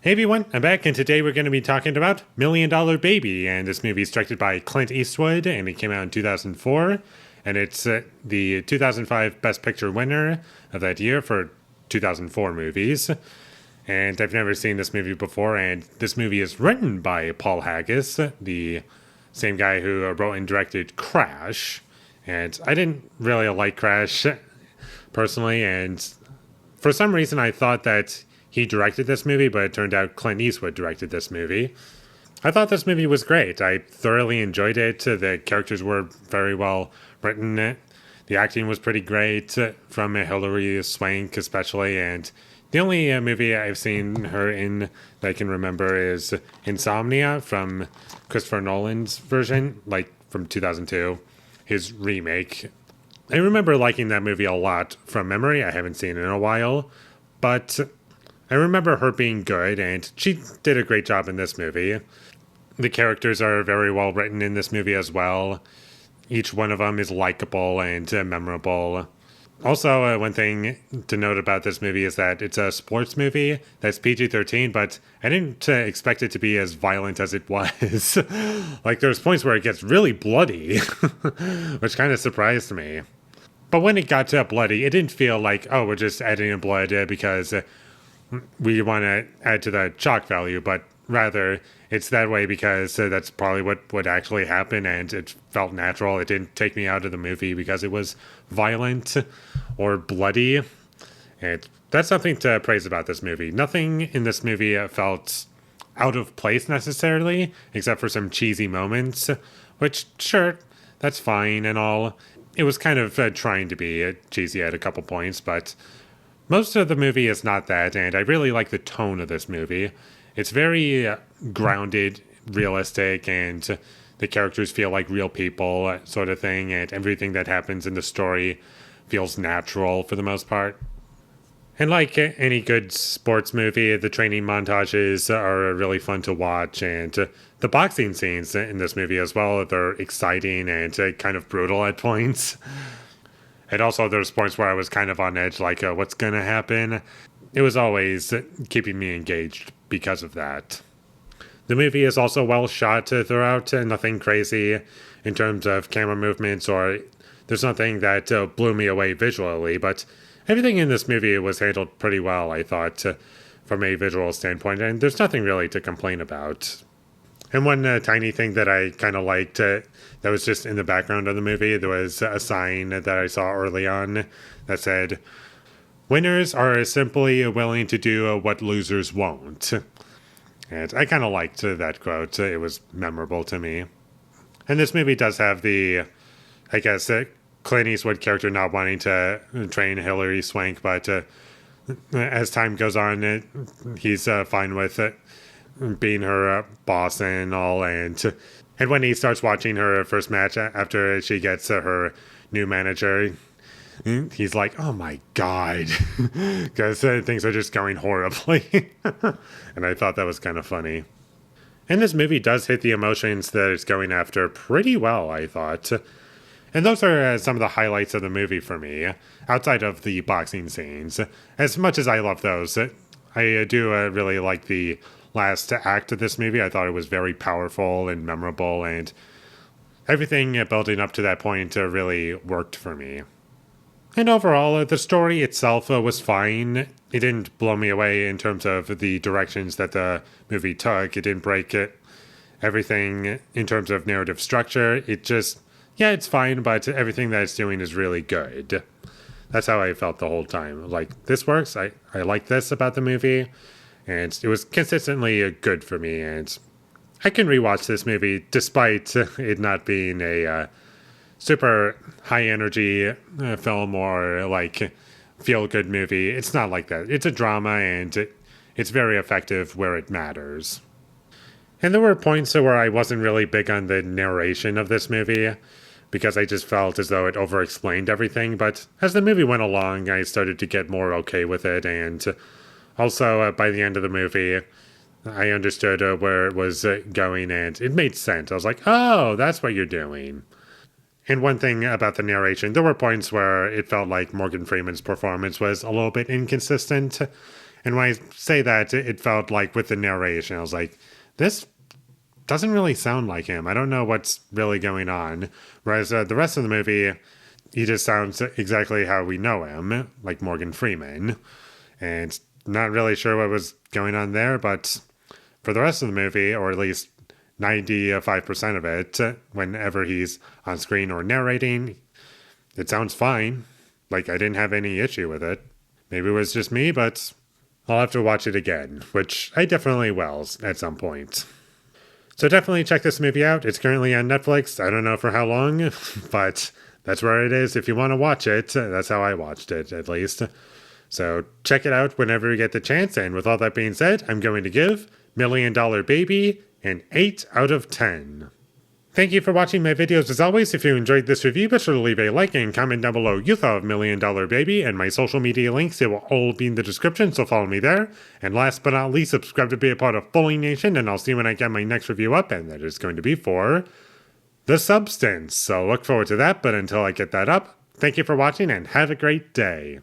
Hey everyone, I'm back, and today we're going to be talking about Million Dollar Baby. And this movie is directed by Clint Eastwood, and it came out in 2004. And it's the 2005 Best Picture winner of that year for 2004 movies. And I've never seen this movie before, and this movie is written by Paul Haggis, the same guy who wrote and directed Crash. And I didn't really like Crash personally, and for some reason I thought that he directed this movie, but it turned out Clint Eastwood directed this movie. I thought this movie was great. I thoroughly enjoyed it. The characters were very well written. The acting was pretty great from Hilary Swank especially, and the only movie I've seen her in that I can remember is Insomnia from Christopher Nolan's version, like from 2002, his remake. I remember liking that movie a lot from memory. I haven't seen it in a while, but I remember her being good, and she did a great job in this movie. The characters are very well written in this movie as well. Each one of them is likable and memorable. Also, one thing to note about this movie is that it's a sports movie that's PG-13, but I didn't expect it to be as violent as it was. Like, there's points where it gets really bloody, which kind of surprised me. But when it got to bloody, it didn't feel like, oh, we're just adding in blood because we want to add to the shock value, but rather it's that way because that's probably what would actually happen, and it felt natural. It didn't take me out of the movie because it was violent or bloody. And that's something to praise about this movie. Nothing in this movie felt out of place necessarily, except for some cheesy moments, which, sure, that's fine and all. It was kind of trying to be cheesy at a couple points, but most of the movie is not that, and I really like the tone of this movie. It's very grounded, realistic, and the characters feel like real people, sort of thing, and everything that happens in the story feels natural for the most part. And like any good sports movie, the training montages are really fun to watch, and the boxing scenes in this movie as well, they're exciting and kind of brutal at points. And also there's points where I was kind of on edge, like what's going to happen? It was always keeping me engaged because of that. The movie is also well shot throughout, nothing crazy in terms of camera movements, or there's nothing that blew me away visually, but everything in this movie was handled pretty well, I thought, from a visual standpoint, and there's nothing really to complain about. And one tiny thing that I kind of liked that was just in the background of the movie, there was a sign that I saw early on that said, "Winners are simply willing to do what losers won't." And I kind of liked that quote. It was memorable to me. And this movie does have the, I guess, Clint Eastwood character not wanting to train Hilary Swank, but as time goes on, he's fine with it being her boss and all, and when he starts watching her first match after she gets her new manager, he's like, oh my god, because things are just going horribly. And I thought that was kind of funny. And this movie does hit the emotions that it's going after pretty well, I thought. And those are some of the highlights of the movie for me, outside of the boxing scenes. As much as I love those, I do really like the last act of this movie. I thought it was very powerful and memorable, and everything building up to that point really worked for me. And overall, the story itself was fine. It didn't blow me away in terms of the directions that the movie took. It didn't break everything in terms of narrative structure. It just, yeah, it's fine, but everything that it's doing is really good. That's how I felt the whole time. Like, this works. I like this about the movie. And it was consistently good for me, and I can rewatch this movie despite it not being a super high-energy film or, like, feel-good movie. It's not like that. It's a drama, and it's very effective where it matters. And there were points where I wasn't really big on the narration of this movie, because I just felt as though it over-explained everything, but as the movie went along, I started to get more okay with it, and also, by the end of the movie, I understood where it was going, and it made sense. I was like, oh, that's what you're doing. And one thing about the narration, there were points where it felt like Morgan Freeman's performance was a little bit inconsistent. And when I say that, it felt like with the narration, I was like, this doesn't really sound like him. I don't know what's really going on. Whereas the rest of the movie, he just sounds exactly how we know him, like Morgan Freeman. And not really sure what was going on there, but for the rest of the movie, or at least 95% of it, whenever he's on screen or narrating, it sounds fine. Like, I didn't have any issue with it. Maybe it was just me, but I'll have to watch it again, which I definitely will at some point. So definitely check this movie out. It's currently on Netflix. I don't know for how long, but that's where it is if you want to watch it. That's how I watched it, at least. So check it out whenever you get the chance. And with all that being said, I'm going to give Million Dollar Baby an 8 out of 10. Thank you for watching my videos as always. If you enjoyed this review, be sure to leave a like and comment down below you thought of Million Dollar Baby, and my social media links, they will all be in the description, so follow me there. And last but not least, subscribe to be a part of Foley Nation, and I'll see you when I get my next review up, and that is going to be for The Substance. So look forward to that, but until I get that up, thank you for watching and have a great day.